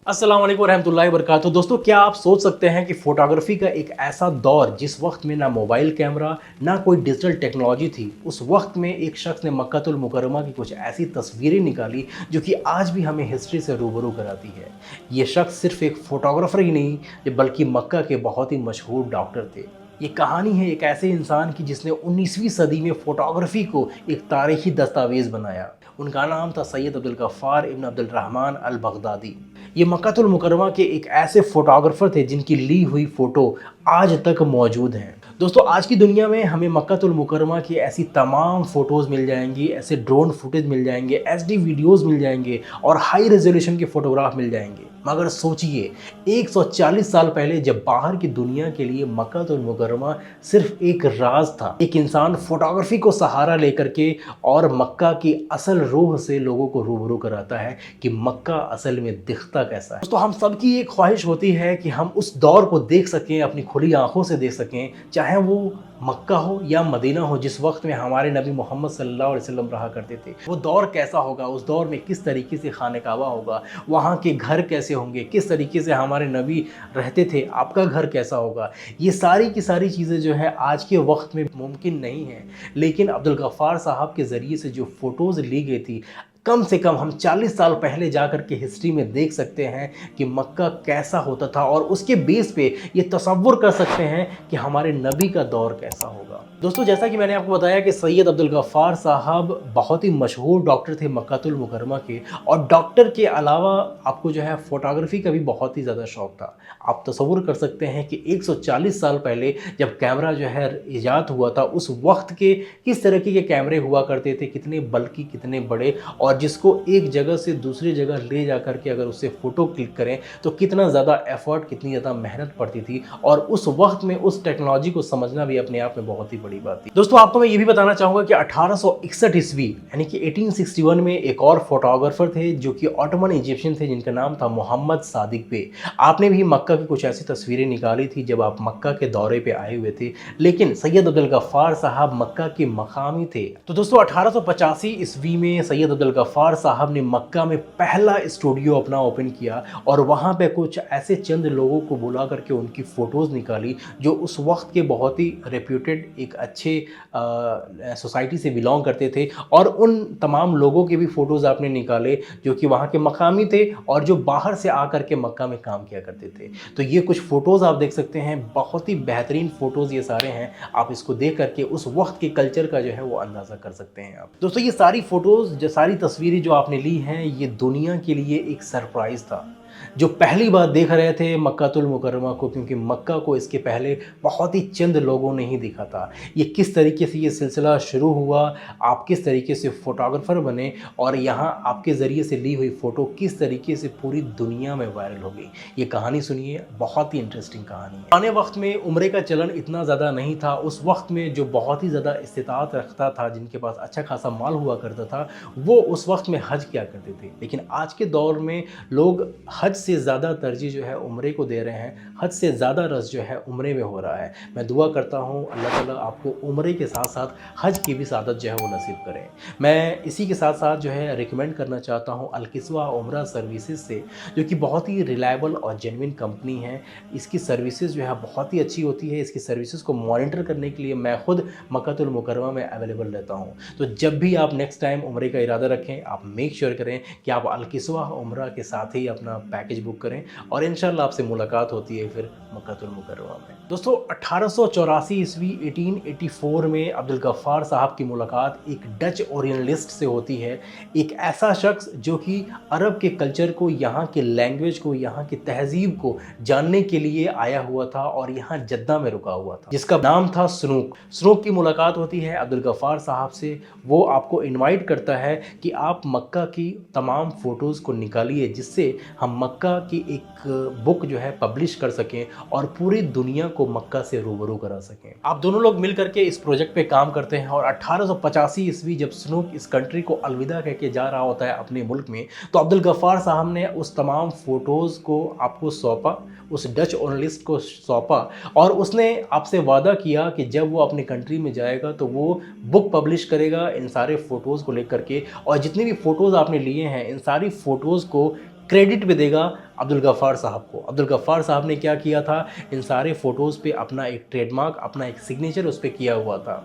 अस्सलाम वालेकुम रहमतुल्लाहि वबरकातुहू। दोस्तों, क्या आप सोच सकते हैं कि फ़ोटोग्राफ़ी का एक ऐसा दौर जिस वक्त में ना मोबाइल कैमरा ना कोई डिजिटल टेक्नोलॉजी थी, उस वक्त में एक शख्स ने मक्कातुल मुकर्रमा की कुछ ऐसी तस्वीरें निकाली जो कि आज भी हमें हिस्ट्री से रूबरू कराती है। ये शख्स सिर्फ एक फ़ोटोग्राफ़र ही नहीं बल्कि मक्का के बहुत ही मशहूर डॉक्टर थे। ये कहानी है एक ऐसे इंसान की जिसने 19वीं सदी में फ़ोटोग्राफ़ी को एक तारीखी दस्तावेज़ बनाया। उनका नाम था सैयद अब्दुल गफ्फार इब्न अब्दुल रहमान अल बगदादी। ये मक्कातुल मुकर्रमा के एक ऐसे फ़ोटोग्राफ़र थे जिनकी ली हुई फ़ोटो आज तक मौजूद हैं। दोस्तों, आज की दुनिया में हमें मक्कातुल मुकर्रमा की ऐसी तमाम फ़ोटोज़ मिल जाएँगी, ऐसे ड्रोन फुटेज मिल जाएँगे, एचडी वीडियोज़ मिल जाएँगे और हाई रेज़ोल्यूशन के फ़ोटोग्राफ मिल जाएँगे। मगर सोचिए, 140 साल पहले जब बाहर की दुनिया के लिए मक्कातुल मुकर्रमा सिर्फ़ एक राज़ था, एक इंसान फ़ोटोग्राफ़ी को सहारा लेकर के और मक्का की असल रूह से लोगों को रूबरू कराता है कि मक्का असल में दिखता कैसा है। दोस्तों, हम सबकी एक ख्वाहिश होती है कि हम उस दौर को देख सकें, अपनी खुली आँखों से देख सकें, चाहे वो मक्का हो या मदीना हो जिस वक्त में हमारे नबी मोहम्मद सल्लल्लाहु अलैहि वसल्लम रहा करते थे। वो दौर कैसा होगा, उस दौर में किस तरीके से खाने काबा होगा, वहाँ के घर कैसे होंगे, किस तरीके से हमारे नबी रहते थे, आपका घर कैसा होगा। ये सारी की सारी चीज़ें जो है आज के वक्त में मुमकिन नहीं है, लेकिन अब्दुल गफ्फार साहब के ज़रिए से जो फ़ोटोज़ ली गई थी, कम से कम हम 40 साल पहले जाकर के हिस्ट्री में देख सकते हैं कि मक्का कैसा होता था और उसके बेस पे ये तसव्वुर कर सकते हैं कि हमारे नबी का दौर कैसा होगा। दोस्तों, जैसा कि मैंने आपको बताया कि सैयद अब्दुल गफ्फार साहब बहुत ही मशहूर डॉक्टर थे मक्कातुल मुकर्रमा के, और डॉक्टर के अलावा आपको जो है फ़ोटोग्राफ़ी का भी बहुत ही ज़्यादा शौक़ था। आप तसव्वुर कर सकते हैं कि 140 साल पहले जब कैमरा जो है ईजाद हुआ था, उस वक्त के किस तरीके के कैमरे हुआ करते थे, कितने बल्कि कितने बड़े, और जिसको एक जगह से दूसरी जगह ले जा कर के अगर उससे फ़ोटो क्लिक करें तो कितना ज़्यादा एफ़र्ट, कितनी ज़्यादा मेहनत पड़ती थी, और उस वक्त में उस टेक्नोलॉजी को समझना भी अपने आप में बहुत ही बड़ी बात थी। दोस्तों, आपको मैं ये भी बताना चाहूँगा कि 1861 ईस्वी यानी कि 1861 में एक और फोटोग्राफर थे जो कि ऑटोमन इजिप्शियन थे, जिनका नाम था मोहम्मद सादिक बे। आपने भी मक्का की कुछ ऐसी तस्वीरें निकाली थी जब आप मक्का के दौरे पे आए हुए थे, लेकिन सैयद अब्दुल गफ्फार साहब मक्का के मकामी थे। तो दोस्तों, 1885 ईस्वी में सैयद अब्दुल गफ्फार साहब ने मक्का में पहला स्टूडियो अपना ओपन किया और वहाँ पे कुछ ऐसे चंद लोगों को बुला करके उनकी फ़ोटोज़ निकाली जो उस वक्त के बहुत ही रेप्यूटेड एक अच्छे सोसाइटी से बिलोंग करते थे, और उन तमाम लोगों के भी फ़ोटोज़ आपने निकाले जो कि वहाँ के मकामी थे और जो बाहर से आकर के मक्का में काम किया करते थे। तो ये कुछ फ़ोटोज़ आप देख सकते हैं, बहुत ही बेहतरीन फ़ोटोज़ ये सारे हैं। आप इसको देख करके उस वक्त के कल्चर का जो है वो अंदाज़ा कर सकते हैं आप। दोस्तों, ये सारी फ़ोटोज़, जो सारी तस्वीरें जो आपने ली हैं, ये दुनिया के लिए एक सरप्राइज़ था। जो पहली बार देख रहे थे मक्कातुल मुकर्रमा को, क्योंकि मक्का को इसके पहले बहुत ही चंद लोगों ने ही देखा था। ये किस तरीके से ये सिलसिला शुरू हुआ, आप किस तरीके से फ़ोटोग्राफ़र बने और यहाँ आपके ज़रिए से ली हुई फ़ोटो किस तरीके से पूरी दुनिया में वायरल हो गई, ये कहानी सुनिए, बहुत ही इंटरेस्टिंग कहानी है। आने वक्त में उम्रे का चलन इतना ज़्यादा नहीं था। उस वक्त में जो बहुत ही ज़्यादा इस्तिताअत रखता था, जिनके पास अच्छा खासा माल हुआ करता था, वो उस वक्त में हज किया करते थे। लेकिन आज के दौर में लोग हज से ज़्यादा तरजीह जो है उम्रे को दे रहे हैं, हज से ज़्यादा रस जो है उम्रे में हो रहा है। मैं दुआ करता हूँ अल्लाह ताला आपको उम्रे के साथ साथ हज की भी सादत जो है वो नसीब करें। मैं इसी के साथ साथ जो है रिकमेंड करना चाहता हूँ अल-किस्वा उम्रा सर्विसेज से, जो कि बहुत ही रिलायबल और जेन्युइन कंपनी है। इसकी सर्विसेज जो है बहुत ही अच्छी होती है। इसकी सर्विसेज को मॉनिटर करने के लिए मैं खुद मक्कातुल मुकर्रमा में अवेलेबल रहता हूँ। तो जब भी आप नेक्स्ट टाइम उम्रे का इरादा रखें, आप मेक श्योर करें कि आप अल-किस्वा उम्रा के साथ ही अपना पैकेज बुक करें, और इंशाल्लाह आपसे मुलाकात होती है फिर मक्कातुल मुकर्रमा में। दोस्तों, 1884 ईस्वी 1884 में अब्दुल गफ्फार साहब की मुलाकात एक डच ओरियनलिस्ट से होती है। एक ऐसा शख्स जो कि अरब के कल्चर को, यहाँ के लैंग्वेज को, यहाँ की तहज़ीब को जानने के लिए आया हुआ था और यहाँ जद्दा में रुका हुआ था, जिसका नाम था स्नूक। स्नूक की मुलाकात होती है अब्दुल गफ्फार साहब से। वो आपको इनवाइट करता है कि आप मक्का की तमाम फ़ोटोज़ को निकालिए, जिससे हम मक्का की एक बुक जो है पब्लिश कर सकें और पूरी दुनिया को मक्का से रूबरू करा सकें। आप दोनों लोग मिल करके इस प्रोजेक्ट पे काम करते हैं, और 1885 ईस्वी जब स्नूक इस कंट्री को अलविदा कह के जा रहा होता है अपने मुल्क में, तो अब्दुल गफ्फार साहब ने उस तमाम फ़ोटोज़ को आपको सौंपा, उस डच जर्नलिस्ट को सौंपा, और उसने आपसे वादा किया कि जब वो अपनी कंट्री में जाएगा तो वो बुक पब्लिश करेगा इन सारे फ़ोटोज़ को लेकर के, और जितनी भी फ़ोटोज़ आपने लिए हैं इन सारी फ़ोटोज़ को क्रेडिट भी देगा अब्दुल गफ़्फ़ार साहब को। अब्दुल गफ़्फ़ार साहब ने क्या किया था, इन सारे फ़ोटोज़ पे अपना एक ट्रेडमार्क, अपना एक सिग्नेचर उस पे किया हुआ था।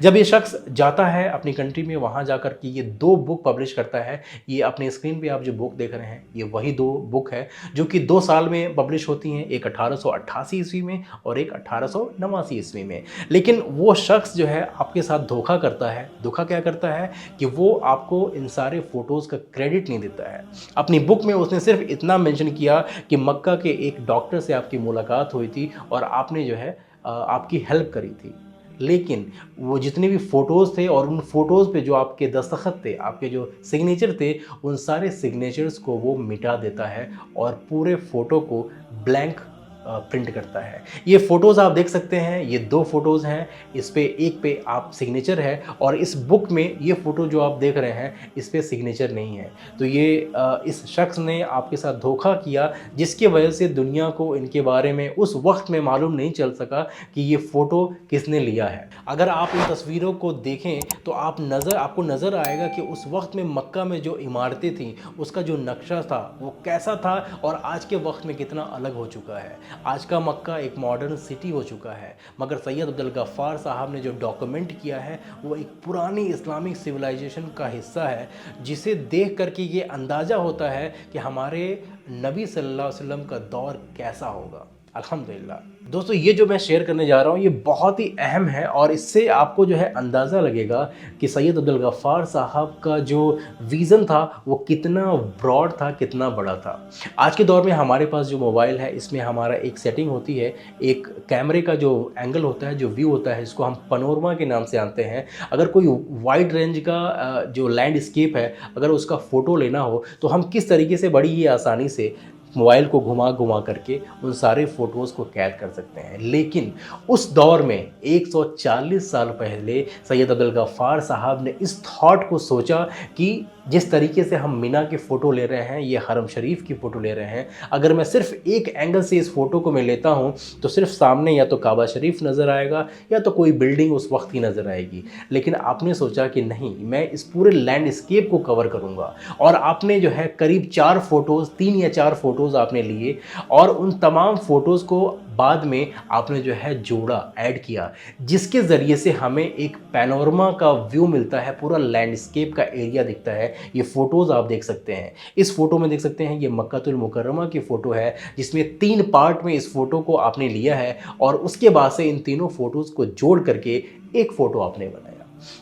जब ये शख्स जाता है अपनी कंट्री में, वहाँ जाकर के ये 2 बुक पब्लिश करता है। ये अपने स्क्रीन पे आप जो बुक देख रहे हैं, ये वही 2 बुक है जो कि 2 साल में पब्लिश होती हैं, एक 1888 ईस्वी में और एक 1889 ईस्वी में। लेकिन वो शख्स जो है आपके साथ धोखा करता है। धोखा क्या करता है कि वो आपको इन सारे फ़ोटोज़ का क्रेडिट नहीं देता है। अपनी बुक में उसने सिर्फ़ इतना मेंशन किया कि मक्का के एक डॉक्टर से आपकी मुलाकात हुई थी और आपने जो है आपकी हेल्प करी थी। लेकिन वो जितने भी फ़ोटोज़ थे और उन फ़ोटोज़ पे जो आपके दस्तख़त थे, आपके जो सिग्नेचर थे, उन सारे सिग्नेचर्स को वो मिटा देता है और पूरे फ़ोटो को ब्लैंक प्रिंट करता है। ये फ़ोटोज़ आप देख सकते हैं, ये 2 फ़ोटोज़ हैं। इस पे एक पे आप सिग्नेचर है और इस बुक में ये फ़ोटो जो आप देख रहे हैं, इस पे सिग्नेचर नहीं है। तो ये इस शख्स ने आपके साथ धोखा किया, जिसकी वजह से दुनिया को इनके बारे में उस वक़्त में मालूम नहीं चल सका कि ये फ़ोटो किसने लिया है। अगर आप इन तस्वीरों को देखें तो आपको नज़र आएगा कि उस वक़्त में मक्का में जो इमारतें थीं, उसका जो नक्शा था वो कैसा था और आज के वक़्त में कितना अलग हो चुका है। आज का मक्का एक मॉडर्न सिटी हो चुका है, मगर सैयद अब्दुल गफ़्फ़ार साहब ने जो डॉक्यूमेंट किया है वो एक पुरानी इस्लामिक सिविलाइजेशन का हिस्सा है, जिसे देख कर के ये अंदाज़ा होता है कि हमारे नबी सल्लल्लाहु अलैहि वसल्लम का दौर कैसा होगा। अल्हम्दुलिल्लाह। दोस्तों, ये जो मैं शेयर करने जा रहा हूँ ये बहुत ही अहम है और इससे आपको जो है अंदाज़ा लगेगा कि सैयद अब्दुल गफ़्फ़ार साहब का जो विज़न था वो कितना ब्रॉड था, कितना बड़ा था। आज के दौर में हमारे पास जो मोबाइल है, इसमें हमारा एक सेटिंग होती है, एक कैमरे का जो एंगल होता है, जो व्यू होता है, इसको हम पनोरमा के नाम से जानते हैं। अगर कोई वाइड रेंज का जो लैंडस्केप है, अगर उसका फ़ोटो लेना हो तो हम किस तरीके से बड़ी ही आसानी से मोबाइल को घुमा-घुमा करके उन सारे फ़ोटोज़ को कैद कर सकते हैं। लेकिन उस दौर में 140 साल पहले सैयद अब्दुल गफ़्फ़ार साहब ने इस थॉट को सोचा कि जिस तरीके से हम मीना की फ़ोटो ले रहे हैं, ये हरम शरीफ की फ़ोटो ले रहे हैं, अगर मैं सिर्फ़ एक एंगल से इस फ़ोटो को मैं लेता हूँ तो सिर्फ़ सामने या तो काबा शरीफ नज़र आएगा या तो कोई बिल्डिंग उस वक़्त की नज़र आएगी। लेकिन आपने सोचा कि नहीं, मैं इस पूरे लैंडस्केप को कवर करूँगा और आपने जो है करीब 4 फ़ोटोज़, 3 या 4 फ़ोटोज़ आपने लिए और उन तमाम फ़ोटोज़ को बाद में आपने जो है जोड़ा, ऐड किया, जिसके ज़रिए से हमें एक पैनोरमा का व्यू मिलता है, पूरा लैंडस्केप का एरिया दिखता है। ये फ़ोटोज़ आप देख सकते हैं। इस फ़ोटो में देख सकते हैं, ये मक्कातुल मुकर्रमा की फ़ोटो है, जिसमें 3 पार्ट में इस फ़ोटो को आपने लिया है और उसके बाद से इन तीनों फ़ोटोज़ को जोड़ करके एक फ़ोटो आपने बनाया।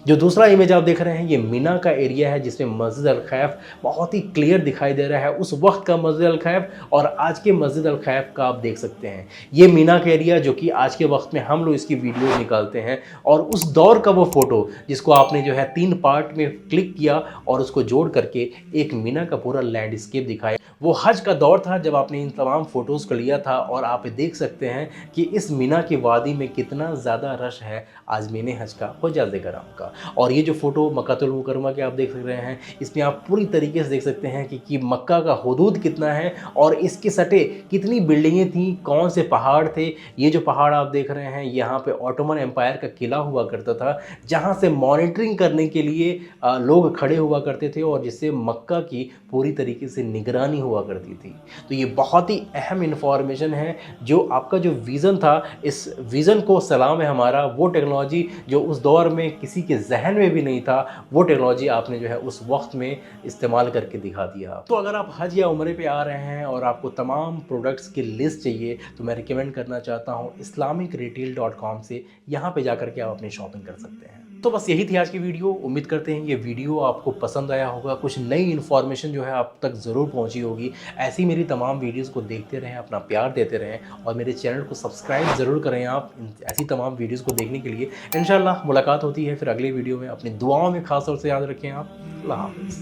जो दूसरा इमेज आप देख रहे हैं, ये मीना का एरिया है, जिसमें मस्जिद अल खैफ बहुत ही क्लियर दिखाई दे रहा है। उस वक्त का मस्जिद अल खैफ और आज के मस्जिद अल खैफ का आप देख सकते हैं। ये मीना का एरिया जो कि आज के वक्त में हम लोग इसकी वीडियो निकालते हैं और उस दौर का वो फ़ोटो जिसको आपने जो है 3 पार्ट में क्लिक किया और उसको जोड़ करके एक मीना का पूरा लैंडस्केप दिखाया। वो हज का दौर था जब आपने इन तमाम फ़ोटोज़ को लिया था और आप देख सकते हैं कि इस मीना की वादी में कितना ज़्यादा रश है आज़मीन हज का, हुज्जाज कराम का। और ये जो फ़ोटो मक्कातुल मुकर्रमा के आप देख रहे हैं, इसमें आप पूरी तरीके से देख सकते हैं कि मक्का का हुदूद कितना है और इसके सटे कितनी बिल्डिंगें थीं, कौन से पहाड़ थे। ये जो पहाड़ आप देख रहे हैं, यहाँ पे ऑटोमन एम्पायर का किला हुआ करता था, जहाँ से मॉनिटरिंग करने के लिए लोग खड़े हुआ करते थे और जिससे मक्का की पूरी तरीके से निगरानी हुआ करती थी। तो ये बहुत ही अहम इन्फॉर्मेशन है। जो आपका जो विज़न था, इस विज़न को सलाम है हमारा। वो टेक्नोलॉजी जो उस दौर में किसी के जहन में भी नहीं था, वो टेक्नोलॉजी आपने जो है उस वक्त में इस्तेमाल करके दिखा दिया। तो अगर आप हज या उम्रे पे आ रहे हैं और आपको तमाम प्रोडक्ट्स की लिस्ट चाहिए तो मैं रिकमेंड करना चाहता हूँ islamicretail.com से। यहाँ पे जाकर के आप अपनी शॉपिंग कर सकते हैं। तो बस यही थी आज की वीडियो। उम्मीद करते हैं ये वीडियो आपको पसंद आया होगा, कुछ नई इन्फॉर्मेशन जो है आप तक ज़रूर पहुंची होगी। ऐसी मेरी तमाम वीडियोस को देखते रहें, अपना प्यार देते रहें और मेरे चैनल को सब्सक्राइब ज़रूर करें आप ऐसी तमाम वीडियोस को देखने के लिए। इंशाल्लाह मुलाकात होती है फिर अगले वीडियो में। अपनी दुआओं में ख़ास तौर से याद रखें आप। अल्लाह हाफ़िज़।